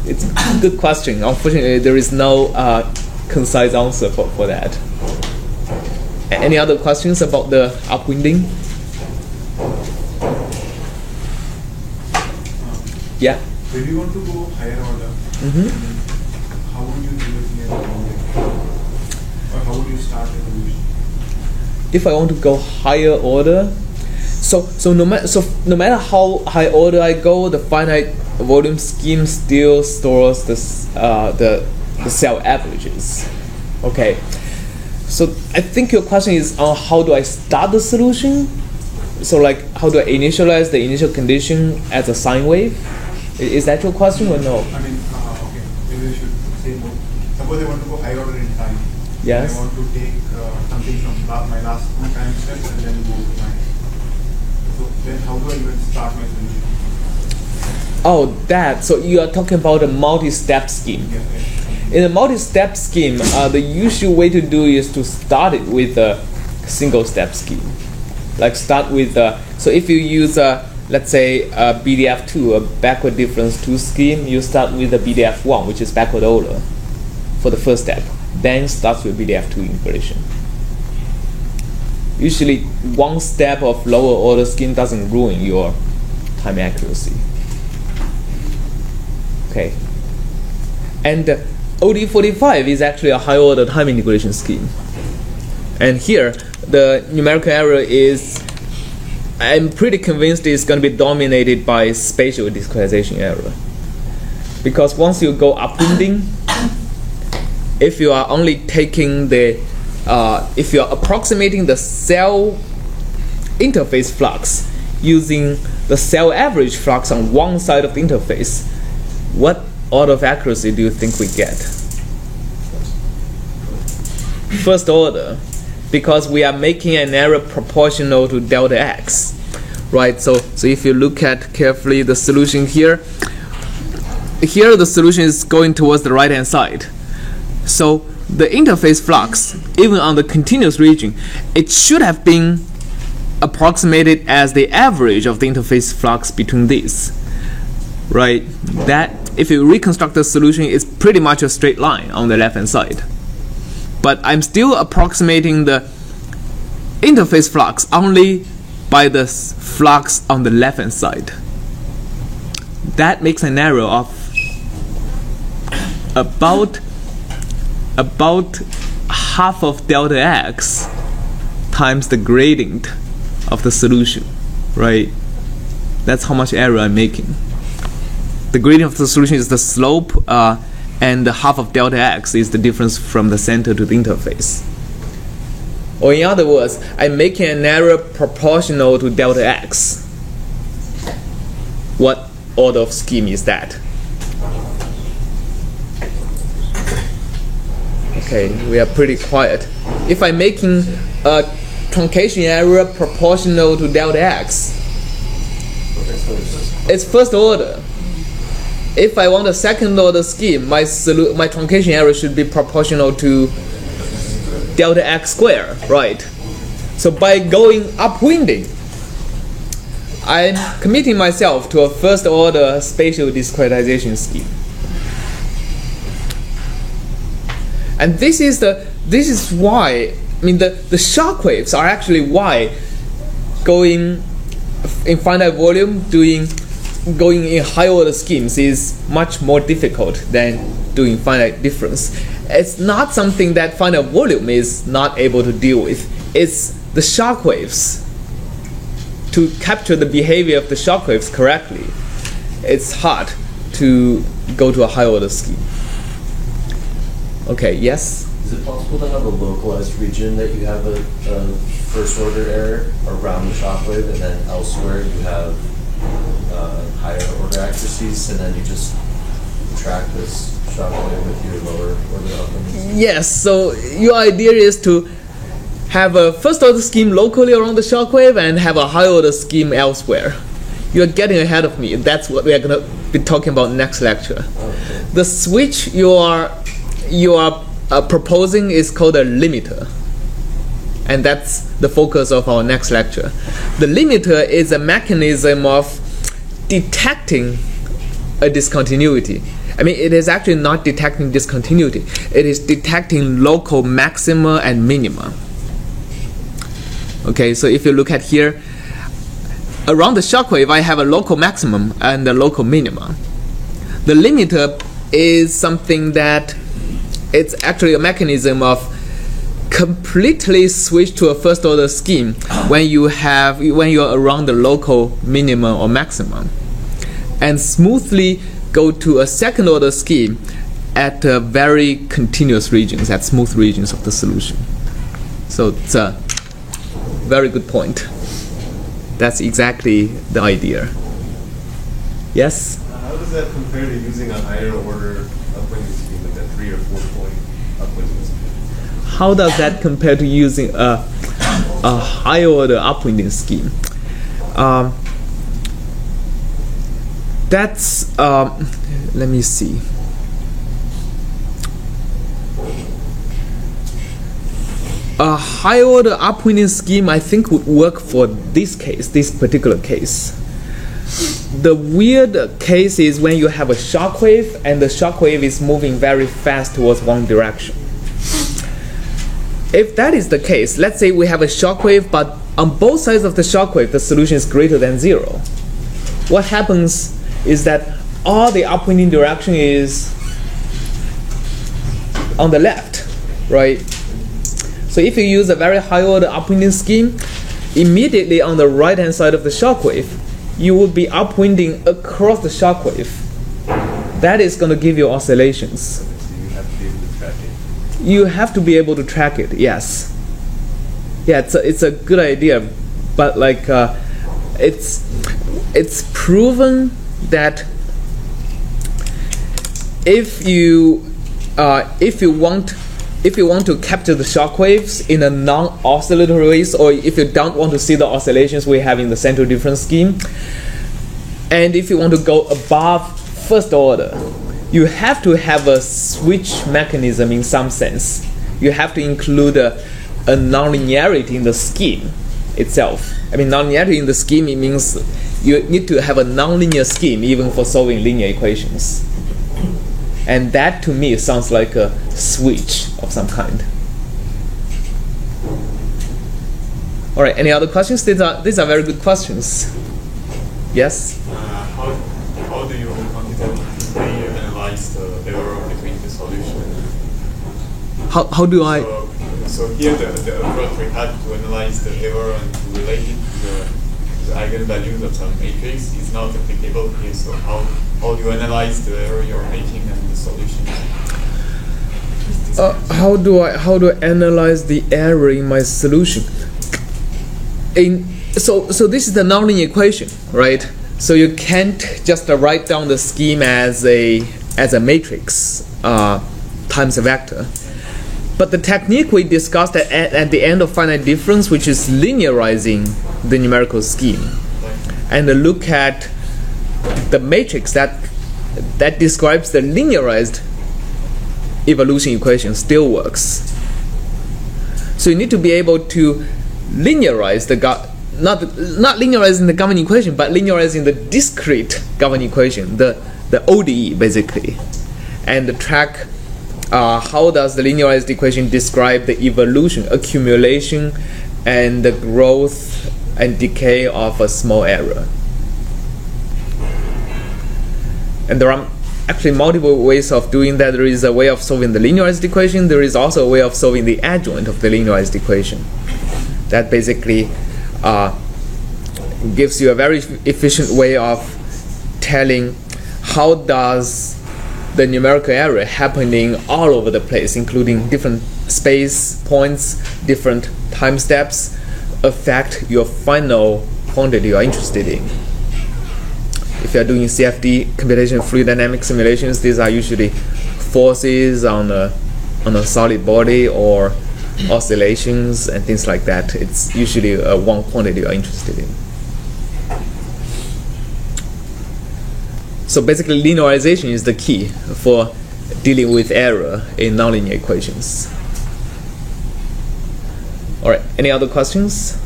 It's a good question. Unfortunately, there is no concise answer for that. Any other questions about the upwinding? Yeah. When you want to go higher order, how would you do it near the boundary? Or how would you start a solution? If I want to go higher order, so no matter how high order I go, the finite volume scheme still stores the cell averages. Okay. So I think your question is on how do I start the solution? So like how do I initialize the initial condition as a sine wave? Is that your question or no? I mean, okay, maybe we should say more. Suppose I want to go higher order in time. Yes. I want to take something from my last two time steps and then go to mine. So then how do I even start my solution? Oh, that. So you are talking about a multi-step scheme. Yeah. In a multi-step scheme, the usual way to do is to start it with a single-step scheme. Like start with so if you use let's say BDF2, a backward difference 2 scheme, you start with a BDF1, which is backward order for the first step. Then starts with BDF2 integration. Usually, one step of lower order scheme doesn't ruin your time accuracy. Okay. And OD45 is actually a high order time integration scheme. And here, the numerical error is, I'm pretty convinced it's going to be dominated by spatial discretization error. Because once you go upwinding, if you are only taking the, if you are approximating the cell interface flux using the cell average flux on one side of the interface, what order of accuracy do you think we get? First order, because we are making an error proportional to delta x, right? So if you look at carefully the solution here, the solution is going towards the right hand side. So the interface flux, even on the continuous region, it should have been approximated as the average of the interface flux between these, right? That, if you reconstruct the solution, it's pretty much a straight line on the left hand side. But I'm still approximating the interface flux only by the flux on the left hand side. That makes an error of about half of delta x times the gradient of the solution, right? That's how much error I'm making. The gradient of the solution is the slope, and the half of delta x is the difference from the center to the interface. Or in other words, I'm making an error proportional to delta x. What order of scheme is that? Okay, we are pretty quiet. If I'm making a truncation error proportional to delta x, it's first order. If I want a second order scheme, my truncation error should be proportional to delta x squared, right? So by going upwinding, I'm committing myself to a first order spatial discretization scheme. And this is why, I mean, the shock waves are actually why going in finite volume, going in high order schemes is much more difficult than doing finite difference. It's not something that finite volume is not able to deal with. It's the shock waves. To capture the behavior of the shock waves correctly, it's hard to go to a high order scheme. Okay, yes? Is it possible to have a localized region that you have a first order error around the shock wave, and then elsewhere you have higher order accuracies, and then you just track this shock wave with your lower order outcomes? Yes, so your idea is to have a first order scheme locally around the shock wave and have a high order scheme elsewhere. You're getting ahead of me. That's what we are going to be talking about next lecture. Okay. The switch you are proposing is called a limiter. And that's the focus of our next lecture. The limiter is a mechanism of detecting a discontinuity. I mean, it is actually not detecting discontinuity. It is detecting local maxima and minima. Okay, so if you look at here, around the shock wave, I have a local maximum and a local minima. The limiter is something that it's actually a mechanism of completely switch to a first order scheme when you're around the local minimum or maximum, and smoothly go to a second order scheme at very continuous regions, at smooth regions of the solution. So it's a very good point. That's exactly the idea. Yes? How does that compare to using a higher order upwinding scheme, like a 3 or 4 point upwinding scheme? How does that compare to using a higher order upwinding scheme? That's let me see. A high order upwinding scheme, I think, would work for this case, this particular case. The weird case is when you have a shock wave and the shock wave is moving very fast towards one direction. If that is the case, let's say we have a shock wave, but on both sides of the shock wave, the solution is greater than 0. What happens is that all the upwinding direction is on the left, right? So if you use a very high order upwinding scheme, immediately on the right hand side of the shock wave, you will be upwinding across the shock wave. That is going to give you oscillations. So you have to be able to track it. You have to be able to track it, yes. Yeah, it's a good idea, but like it's proven that if you want to capture the shock waves in a non-oscillatory ways, or if you don't want to see the oscillations we have in the central difference scheme, and if you want to go above first order, you have to have a switch mechanism in some sense. You have to include a nonlinearity in the scheme itself. I mean, nonlinearity in the scheme, it means you need to have a nonlinear scheme even for solving linear equations. And that, to me, sounds like a switch of some kind. All right, any other questions? These are very good questions. Yes? How do you quantitatively analyze the error between the solution? How do I? So here the approach we had to analyze the error and to relate it to the eigenvalues of some matrix is not applicable here. So how do you analyze the error you're making and the solution? How do I analyze the error in my solution? So this is the nonlinear equation, right? So you can't just write down the scheme as a matrix times a vector. But the technique we discussed at the end of finite difference, which is linearizing the numerical scheme, and look at the matrix that describes the linearized evolution equation, still works. So you need to be able to linearize not linearizing the governing equation, but linearizing the discrete governing equation, the ODE basically, and track how does the linearized equation describe the evolution, accumulation, and the growth and decay of a small error. And there are actually multiple ways of doing that. There is a way of solving the linearized equation. There is also a way of solving the adjoint of the linearized equation. That basically gives you a very efficient way of telling how does the numerical error happening all over the place, including different space points, different time steps, affect your final quantity you are interested in. If you are doing CFD, computational fluid dynamics simulations, these are usually forces on a solid body or oscillations and things like that. It's usually one quantity you are interested in. So basically, linearization is the key for dealing with error in nonlinear equations. All right, any other questions?